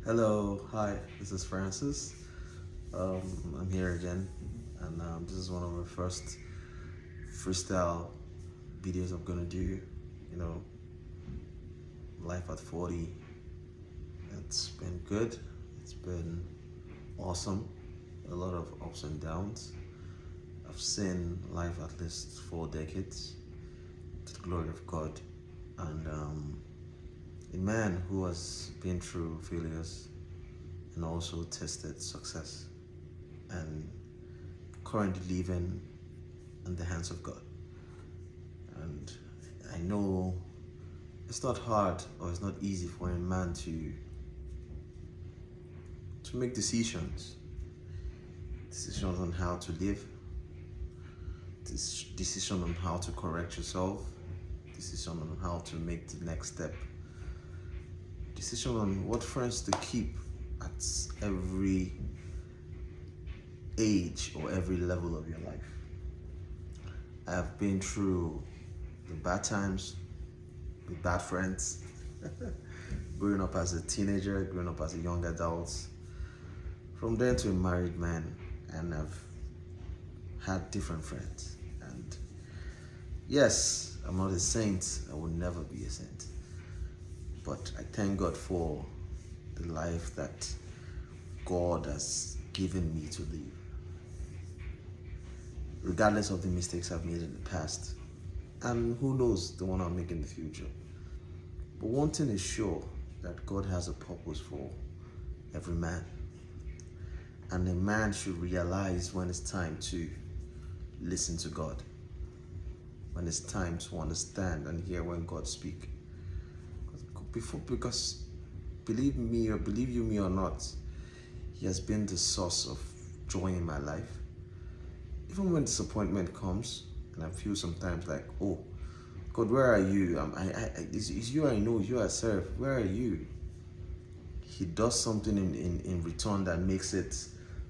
Hello, hi, this is Francis. I'm here again, and this is one of my first freestyle videos I'm gonna do. You know, life at 40. It's been good, it's been awesome, a lot of ups and downs. I've seen life at least 4 decades to the glory of God, and a man who has been through failures and also tested success and currently living in the hands of God. And I know it's not hard or it's not easy for a man to make decisions on how to live, decision on how to correct yourself, decision on how to make the next step, decision on what friends to keep at every age or every level of your life. I've been through the bad times with bad friends, growing up as a teenager, growing up as a young adult, from then to a married man, and I've had different friends. And yes, I'm not a saint, I will never be a saint. But I thank God for the life that God has given me to live, regardless of the mistakes I've made in the past. And who knows the one I'll make in the future. But one thing is sure, that God has a purpose for every man. And a man should realize when it's time to listen to God, when it's time to understand and hear when God speaks. Because believe me or believe you me or not, He has been the source of joy in my life. Even when disappointment comes, and I feel sometimes like, oh, God, where are you? It's you I know, you I serve. Where are you? He does something in return that makes it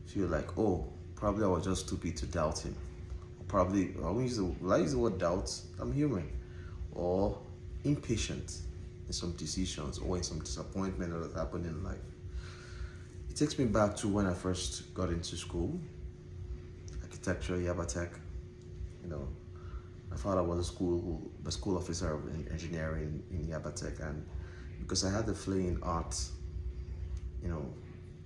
feel like, oh, probably I was just stupid to doubt him. Or probably, will I use the word doubt? I'm human. Or impatient in some decisions or in some disappointment that has happened in life. It takes me back to when I first got into school, architecture, Yabatech. You know, my father was a school officer in engineering in Yabatech, and because I had the flame in art, you know,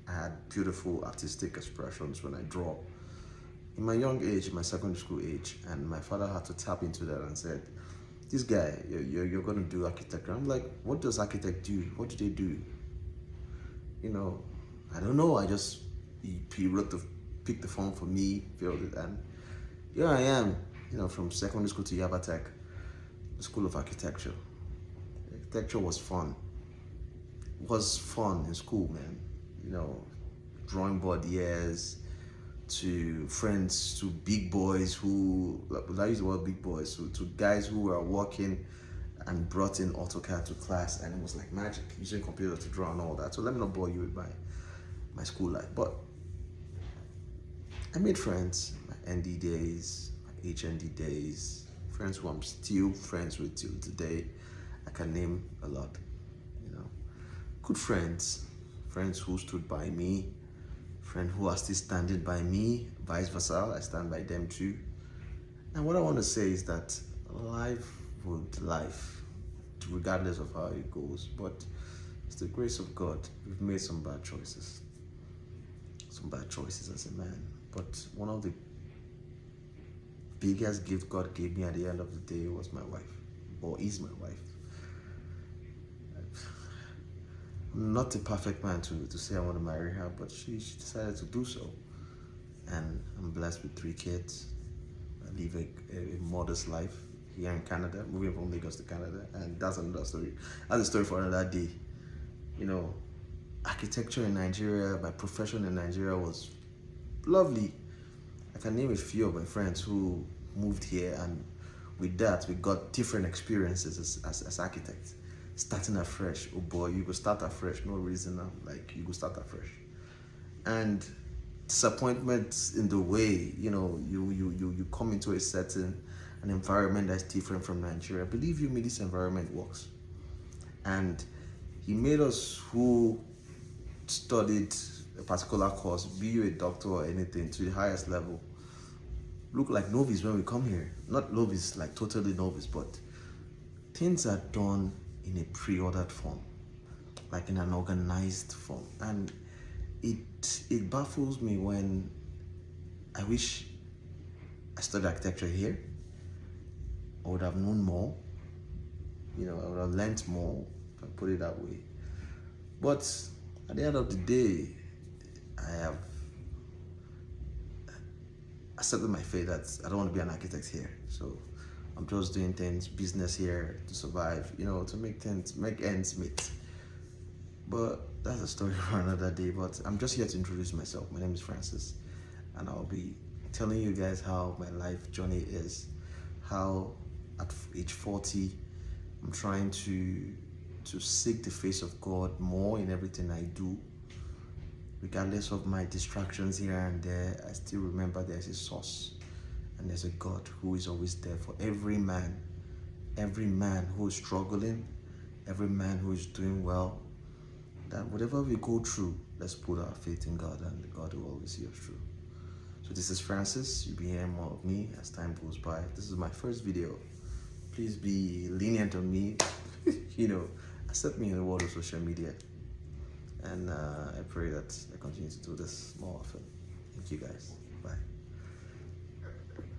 I had beautiful artistic expressions when I draw. In my young age, in my secondary school age, and my father had to tap into that and said, this guy, you're going to do architecture. I'm like, what does architect do? What do they do? You know, I don't know. He wrote picked the form for me, filled it, and here I am, you know, from secondary school to Yabatech, the School of Architecture. Architecture was fun. It was fun in school, man. You know, drawing board years, to friends, to big boys who, I use the word big boys, to guys who were working and brought in AutoCAD to class, and it was like magic, using computer to draw and all that. So let me not bore you with my school life. But I made friends, my ND days, my HND days, friends who I'm still friends with till today. I can name a lot, you know. Good friends, friends who stood by me, friends who are still standing by me, vice versa, I stand by them too. And what I want to say is that life would life, regardless of how it goes, but it's the grace of God. We've made some bad choices as a man. But one of the biggest gifts God gave me at the end of the day was my wife, or is my wife. I'm not a perfect man to say I want to marry her, but she decided to do so. And I'm blessed with 3 kids. I live a modest life here in Canada, moving from Lagos to Canada, and that's another story. That's a story for another day. You know, architecture in Nigeria, my profession in Nigeria was lovely. I can name a few of my friends who moved here, and with that, we got different experiences as architects. Starting afresh, oh boy, you go start afresh, no reason, like you go start afresh. And disappointments in the way, you know, you come into a setting, an environment that's different from Nigeria. Believe you me, this environment works. And he made us who studied a particular course, be you a doctor or anything, to the highest level, look like novice when we come here. Not novice, like totally novice, but things are done in a pre-ordered form, like in an organized form. And it baffles me when I wish I studied architecture here. I would have known more. I would have learnt more, if I put it that way. But at the end of the day, I have accepted my fate that I don't want to be an architect here. So I'm just doing things, business here to survive, to make ends meet. But that's a story for another day. But I'm just here to introduce myself. My name is Francis, and I'll be telling you guys how my life journey is, how at age 40, I'm trying to seek the face of God more in everything I do. Regardless of my distractions here and there, I still remember there's a source and there's a God who is always there for every man who is struggling, every man who is doing well. That whatever we go through, let's put our faith in God, and God will always see us through. So this is Francis. You'll be hearing more of me as time goes by. This is my first video. Please be lenient on me. Accept me in the world of social media. And I pray that I continue to do this more often. Thank you guys. Bye.